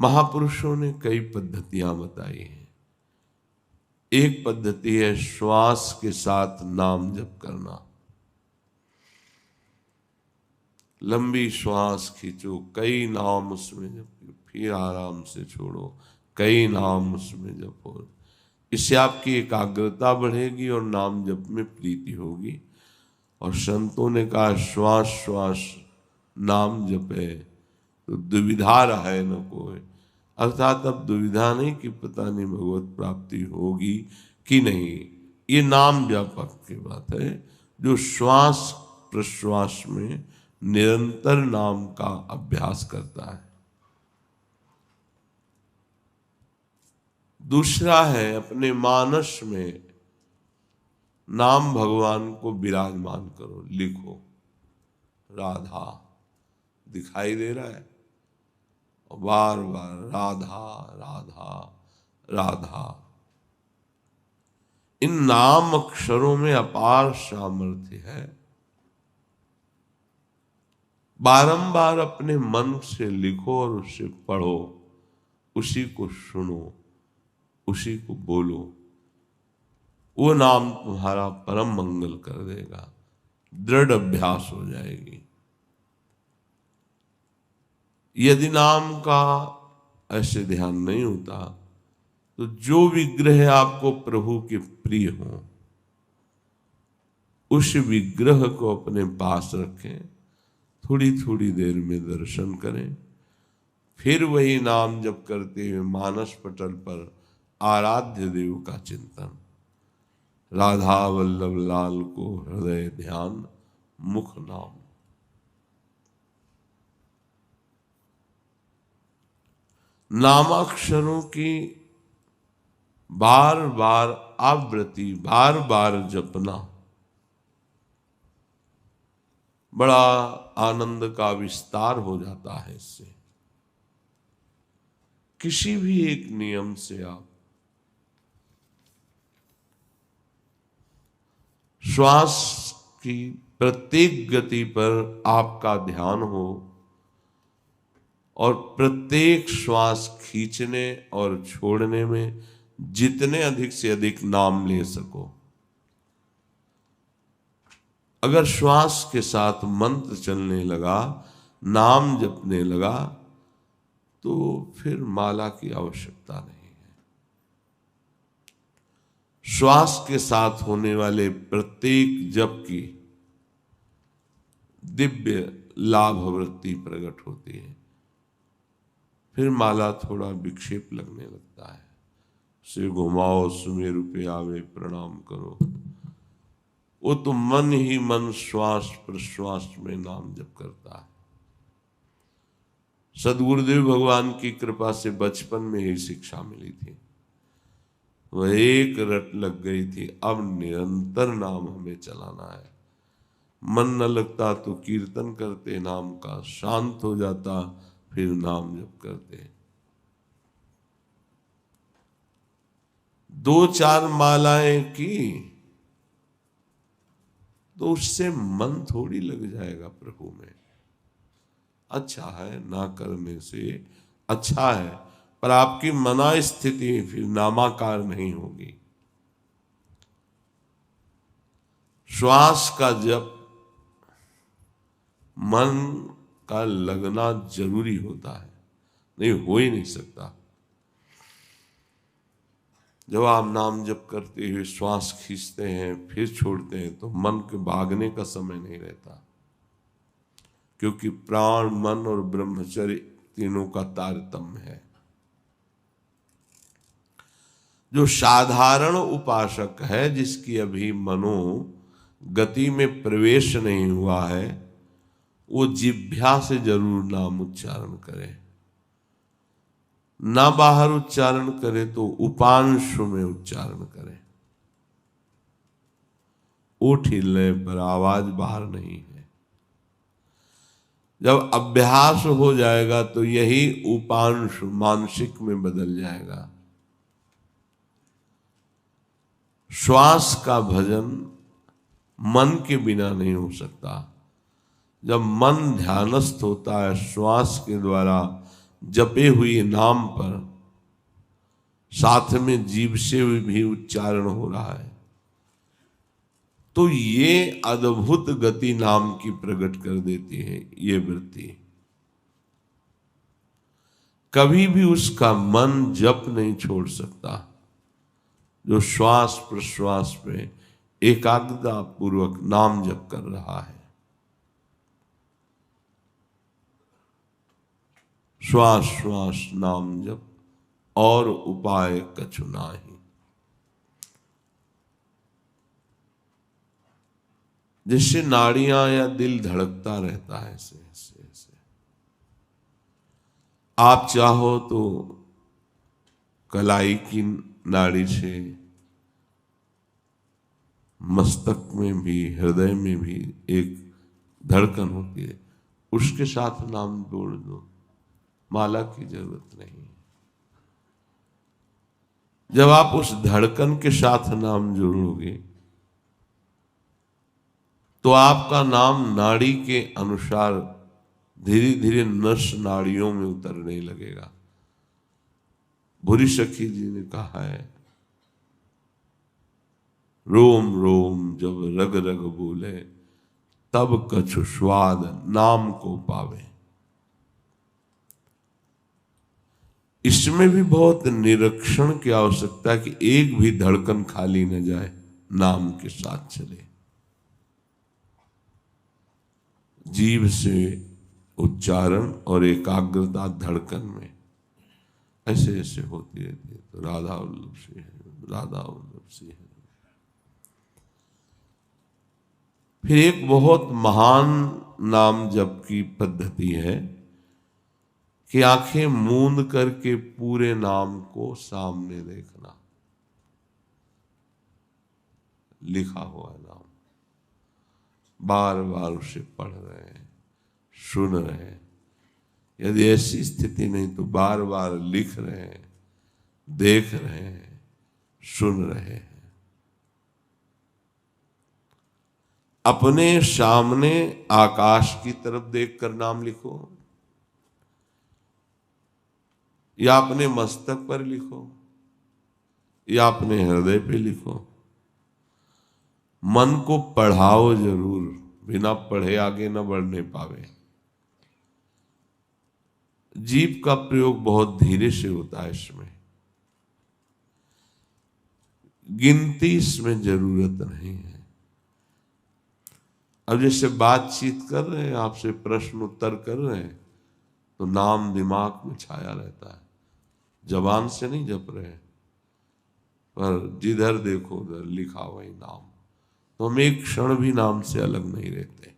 महापुरुषों ने कई पद्धतियां बताई हैं। एक पद्धति है श्वास के साथ नाम जप करना। लंबी श्वास खींचो, कई नाम उसमें जपो, फिर आराम से छोड़ो, कई नाम उसमें जपो। इससे आपकी एकाग्रता बढ़ेगी और नाम जप में प्रीति होगी। और संतों ने कहा श्वास श्वास नाम जपे तो दुविधा रहे न कोई। अर्थात अब दुविधा नहीं कि पता नहीं भगवत प्राप्ति होगी कि नहीं। ये नाम व्यापक की बात है जो श्वास प्रश्वास में निरंतर नाम का अभ्यास करता है। दूसरा है अपने मानस में नाम भगवान को विराजमान करो, लिखो। राधा दिखाई दे रहा है और बार बार राधा राधा राधा। इन नाम अक्षरों में अपार सामर्थ्य है। बारंबार अपने मन से लिखो और उसे पढ़ो, उसी को सुनो, उसी को बोलो। वो नाम तुम्हारा परम मंगल कर देगा, दृढ़ अभ्यास हो जाएगी। यदि नाम का ऐसे ध्यान नहीं होता तो जो विग्रह आपको प्रभु के प्रिय हो उस विग्रह को अपने पास रखें, थोड़ी थोड़ी देर में दर्शन करें, फिर वही नाम जप करते हुए मानस पटल पर आराध्य देव का चिंतन। राधा वल्लभ लाल को हृदय ध्यान मुख नाम। नामाक्षरों की बार बार आवृत्ति, बार बार जपना बड़ा आनंद का विस्तार हो जाता है। इससे किसी भी एक नियम से आप श्वास की प्रत्येक गति पर आपका ध्यान हो और प्रत्येक श्वास खींचने और छोड़ने में जितने अधिक से अधिक नाम ले सको। अगर श्वास के साथ मंत्र चलने लगा, नाम जपने लगा, तो फिर माला की आवश्यकता नहीं है। श्वास के साथ होने वाले प्रत्येक जप की दिव्य लाभ वृत्ति प्रकट होती है। फिर माला थोड़ा विक्षेप लगने लगता है। उसे घुमाओ, सुमेरु पे आवे प्रणाम करो। वो तो मन ही मन श्वास प्रश्वास में नाम जप करता है। सदगुरुदेव भगवान की कृपा से बचपन में ही शिक्षा मिली थी, वह एक रट लग गई थी। अब निरंतर नाम हमें चलाना है। मन न लगता तो कीर्तन करते नाम का, शांत हो जाता फिर नाम जप करते। 2-4 मालाएं की तो उससे मन थोड़ी लग जाएगा प्रभु में। अच्छा है, ना करने से अच्छा है, पर आपकी मना स्थिति फिर नामाकार नहीं होगी। श्वास का जप मन का लगना जरूरी होता है, नहीं हो ही नहीं सकता। जब आप नाम जप करते हुए श्वास खींचते हैं फिर छोड़ते हैं तो मन के भागने का समय नहीं रहता, क्योंकि प्राण, मन और ब्रह्मचर्य तीनों का तारतम्य है। जो साधारण उपासक है, जिसकी अभी मनो गति में प्रवेश नहीं हुआ है, वो जिह्वा से जरूर नाम उच्चारण करे। ना बाहर उच्चारण करे तो उपांशु में उच्चारण करे। ओठ हिलने पर आवाज बाहर नहीं है। जब अभ्यास हो जाएगा तो यही उपांशु मानसिक में बदल जाएगा। श्वास का भजन मन के बिना नहीं हो सकता। जब मन ध्यानस्थ होता है, श्वास के द्वारा जपे हुए नाम पर साथ में जीभ से भी उच्चारण हो रहा है, तो ये अद्भुत गति नाम की प्रकट कर देती है। ये वृत्ति कभी भी उसका मन जप नहीं छोड़ सकता, जो श्वास प्रश्वास पे एकाग्रता पूर्वक नाम जप कर रहा है। श्वास श्वास नाम जप और उपाय कछु नाही। जिससे नाड़ियां या दिल धड़कता रहता है ऐसे ऐसे ऐसे। आप चाहो तो कलाई की नाड़ी से मस्तक में भी, हृदय में भी एक धड़कन होती है, उसके साथ नाम जोड़ दो, माला की जरूरत नहीं। जब आप उस धड़कन के साथ नाम जोड़ोगे तो आपका नाम नाड़ी के अनुसार धीरे धीरे नस नाड़ियों में उतरने लगेगा। भूरी सखी जी ने कहा है, रोम रोम जब रग रग बोले, तब कछु स्वाद नाम को पावे। इसमें भी बहुत निरीक्षण की आवश्यकता है कि एक भी धड़कन खाली न जाए, नाम के साथ चले। जीभ से उच्चारण और एकाग्रता धड़कन में ऐसे ऐसे होती रहती है। तो राधा वल्लभ सी है, राधा वल्लभ सी है। फिर एक बहुत महान नाम जप की पद्धति है कि आंखें मूंद करके पूरे नाम को सामने देखना। लिखा हुआ नाम बार बार उसे पढ़ रहे हैं, सुन रहे हैं। यदि ऐसी स्थिति नहीं तो बार बार लिख रहे हैं, देख रहे हैं, सुन रहे हैं। अपने सामने आकाश की तरफ देखकर नाम लिखो, या अपने मस्तक पर लिखो, या अपने हृदय पे लिखो। मन को पढ़ाओ जरूर, बिना पढ़े आगे न बढ़ने पावे। जीभ का प्रयोग बहुत धीरे से होता है, इसमें गिनती इसमें जरूरत नहीं है। अब जैसे बातचीत कर रहे हैं, आपसे प्रश्न उत्तर कर रहे हैं, तो नाम दिमाग में छाया रहता है, जबान से नहीं जप रहे, पर जिधर देखो उधर लिखा वही नाम। तो हम एक क्षण भी नाम से अलग नहीं रहते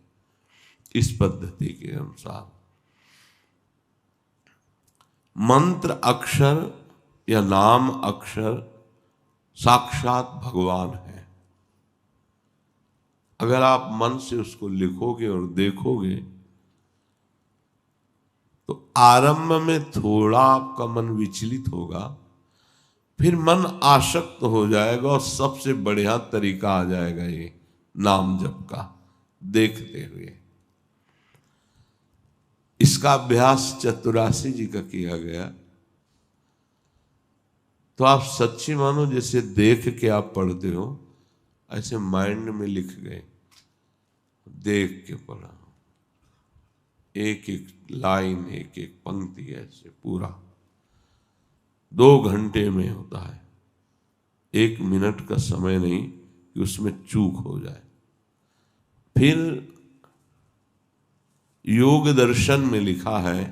इस पद्धति के अनुसार। मंत्र अक्षर या नाम अक्षर साक्षात भगवान है। अगर आप मन से उसको लिखोगे और देखोगे तो आरंभ में थोड़ा आपका मन विचलित होगा, फिर मन आसक्त हो जाएगा और सबसे बढ़िया तरीका आ जाएगा ये नाम जप का, देखते हुए। इसका अभ्यास चतुरासी जी का किया गया। तो आप सच्ची मानो जैसे देख के आप पढ़ते हो, ऐसे माइंड में लिख गए, देख के पढ़ा, एक एक लाइन, एक एक पंक्ति, ऐसे पूरा 2 घंटे में होता है। 1 मिनट का समय नहीं कि उसमें चूक हो जाए। फिर योग दर्शन में लिखा है,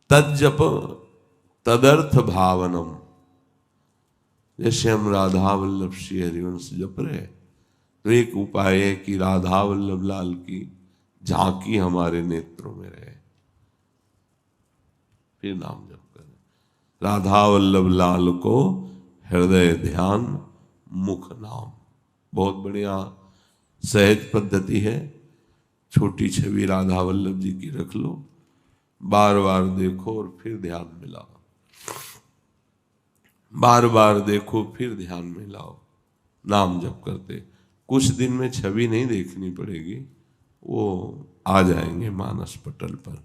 तज्जप तदर्थ भावनम। जैसे हम राधा वल्लभ श्री हरिवंश जप रहे, तो एक उपाय है कि राधा वल्लभ लाल की झांकी हमारे नेत्रों में रहे। फिर नाम जप करें, राधा वल्लभ लाल को हृदय ध्यान मुख नाम। बहुत बढ़िया सहज पद्धति है। छोटी छवि राधा वल्लभ जी की रख लो, बार बार देखो और फिर ध्यान मिलाओ, बार बार देखो फिर ध्यान मिलाओ। नाम जप करते कुछ दिन में छवि नहीं देखनी पड़ेगी, वो आ जाएंगे मानस पटल पर।